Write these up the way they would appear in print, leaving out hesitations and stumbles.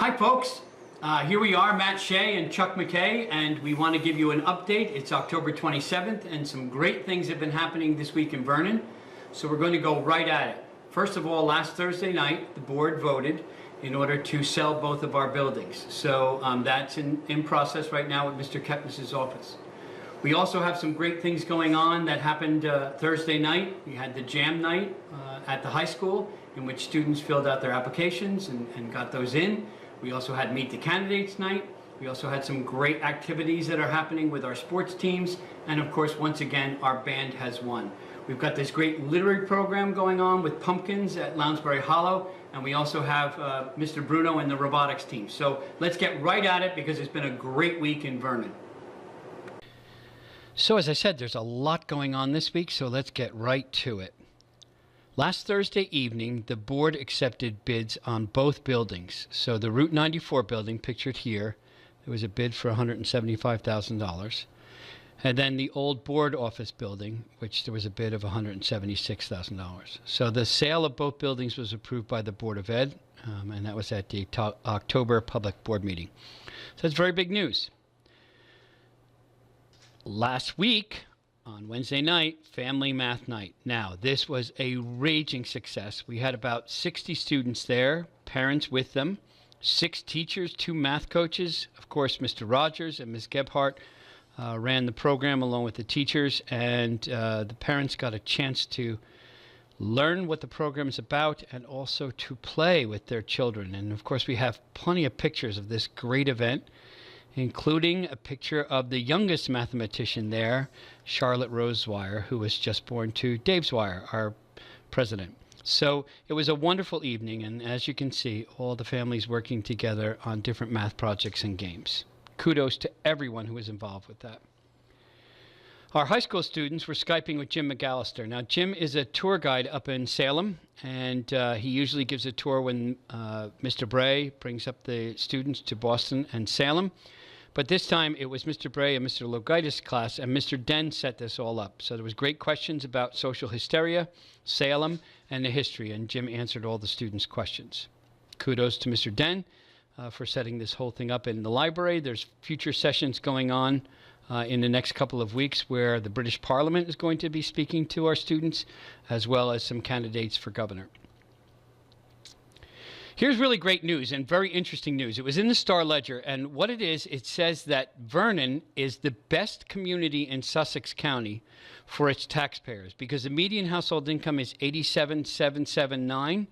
Hi folks, here we are, Matt Shea and Chuck McKay, and we want to give you an update. It's October 27th and some great things have been happening this week in Vernon, so we're going to go right at it. First of all, last Thursday night, the board voted in order to sell both of our buildings. So that's in process right now with Mr. Kepnes' office. We also have some great things going on that happened Thursday night. We had the jam night at the high school in which students filled out their applications and got those in. We also had Meet the Candidates night. We also had some great activities that are happening with our sports teams. And of course, once again, our band has won. We've got this great literary program going on with Pumpkins at Lounsbury Hollow. And we also have Mr. Bruno and the robotics team. So let's get right at it because it's been a great week in Vernon. So as I said, there's a lot going on this week, so let's get right to it. Last Thursday evening, the board accepted bids on both buildings. So the Route 94 building, pictured here, there was a bid for $175,000. And then the old board office building, which there was a bid of $176,000. So the sale of both buildings was approved by the Board of Ed, and that was at the October public board meeting. So that's very big news. Last week, on Wednesday night, family math night. Now, this was a raging success. We had about 60 students there, parents with them, 6 teachers, 2 math coaches. Of course, Mr. Rogers and Ms. Gebhardt ran the program along with the teachers, and the parents got a chance to learn what the program is about and also to play with their children. And of course, we have plenty of pictures of this great event, including a picture of the youngest mathematician there, Charlotte Rose Zwire, who was just born to Dave Zwire, our president. So it was a wonderful evening, and as you can see, all the families working together on different math projects and games. Kudos to everyone who was involved with that. Our high school students were Skyping with Jim McAllister. Now, Jim is a tour guide up in Salem, and he usually gives a tour when Mr. Bray brings up the students to Boston and Salem. But this time it was Mr. Bray and Mr. Logaitis' class, and Mr. Den set this all up. So there was great questions about social hysteria, Salem, and the history, and Jim answered all the students' questions. Kudos to Mr. Den for setting this whole thing up in the library. There's future sessions going on in the next couple of weeks where the British Parliament is going to be speaking to our students, as well as some candidates for governor. Here's really great news and very interesting news. It was in the Star Ledger, and what it is, it says that Vernon is the best community in Sussex County for its taxpayers because the median household income is $87,779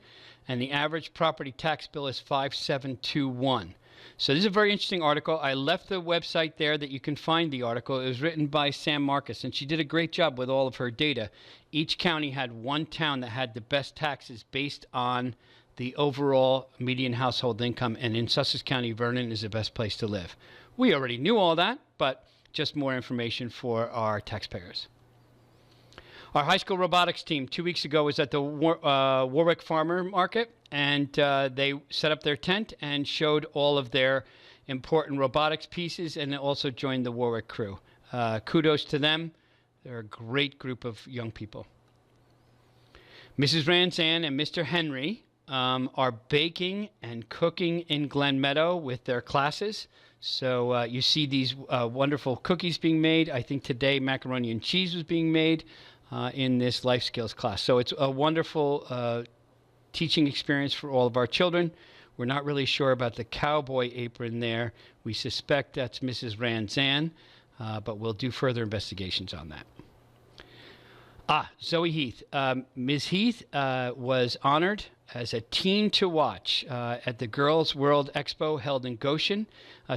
and the average property tax bill is $5,721. So this is a very interesting article. I left the website there that you can find the article. It was written by Sam Marcus, and she did a great job with all of her data. Each county had one town that had the best taxes based on the overall median household income, and in Sussex County, Vernon is the best place to live. We already knew all that, but just more information for our taxpayers. Our high school robotics team 2 weeks ago was at the Warwick Farmer Market, and they set up their tent and showed all of their important robotics pieces, and also joined the Warwick crew. Kudos to them. They're a great group of young people. Mrs. Ranzan and Mr. Henry are baking and cooking in Glen Meadow with their classes. So you see these wonderful cookies being made. I think today macaroni and cheese was being made in this life skills class. So it's a wonderful teaching experience for all of our children. We're not really sure about the cowboy apron there. We suspect that's Mrs. Ranzan, but we'll do further investigations on that. Zoe Heath. Ms. Heath was honored as a teen to watch at the Girls World Expo held in Goshen.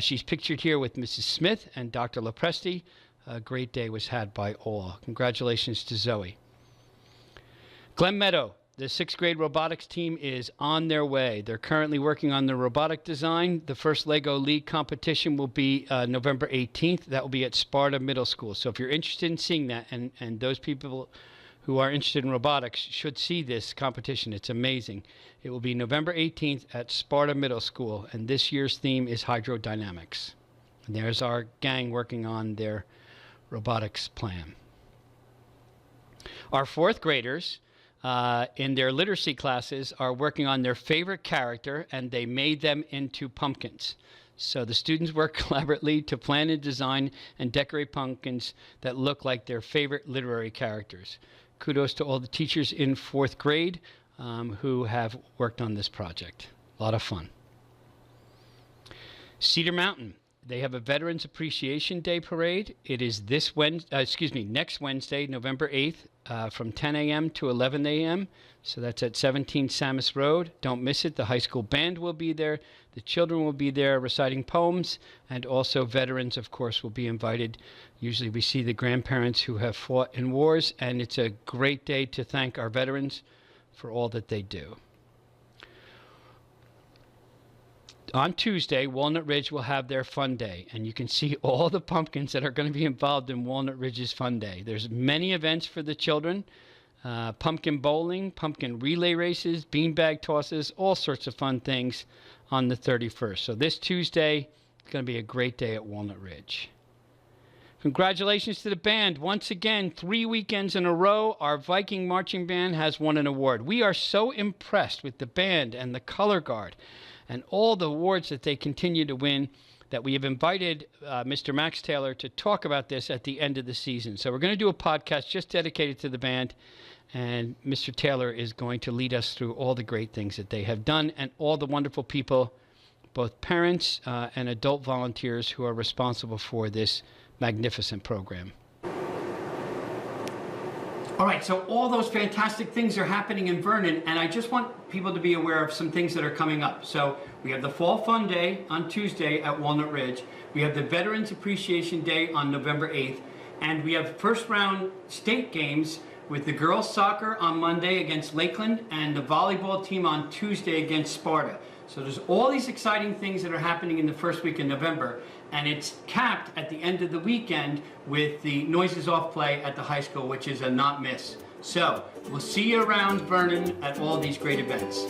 She's pictured here with Mrs. Smith and Dr. Lopresti. A great day was had by all. Congratulations to Zoe. Glen Meadow, the 6th grade robotics team is on their way. They're currently working on the robotic design. The first Lego League competition will be November 18th. That will be at Sparta Middle School. So if you're interested in seeing that, and those people who are interested in robotics should see this competition. It's amazing. It will be November 18th at Sparta Middle School, and this year's theme is hydrodynamics. And there's our gang working on their robotics plan. Our 4th graders in their literacy classes are working on their favorite character, and they made them into pumpkins. So the students work collaboratively to plan and design and decorate pumpkins that look like their favorite literary characters. Kudos to all the teachers in 4th grade who have worked on this project. A lot of fun. Cedar Mountain. They have a Veterans Appreciation Day parade. It is next Wednesday, November 8th, from 10 a.m. to 11 a.m. So that's at 17 Samus Road. Don't miss it. The high school band will be there. The children will be there reciting poems, and also veterans, of course, will be invited. Usually we see the grandparents who have fought in wars, and it's a great day to thank our veterans for all that they do. On Tuesday, Walnut Ridge will have their fun day, and you can see all the pumpkins that are going to be involved in Walnut Ridge's fun day. There's many events for the children, pumpkin bowling, pumpkin relay races, beanbag tosses, all sorts of fun things on the 31st. So this Tuesday is going to be a great day at Walnut Ridge. Congratulations to the band. Once again, 3 weekends in a row, our Viking Marching Band has won an award. We are so impressed with the band and the color guard and all the awards that they continue to win that we have invited Mr. Max Taylor to talk about this at the end of the season. So we're going to do a podcast just dedicated to the band, and Mr. Taylor is going to lead us through all the great things that they have done and all the wonderful people, both parents and adult volunteers, who are responsible for this magnificent program. All right, so all those fantastic things are happening in Vernon, and I just want people to be aware of some things that are coming up. So we have the Fall Fun Day on Tuesday at Walnut Ridge. We have the Veterans Appreciation Day on November 8th, and we have first round state games with the girls soccer on Monday against Lakeland and the volleyball team on Tuesday against Sparta. So there's all these exciting things that are happening in the first week in November, and it's capped at the end of the weekend with the Noises Off play at the high school, which is a not miss. So we'll see you around Vernon at all these great events.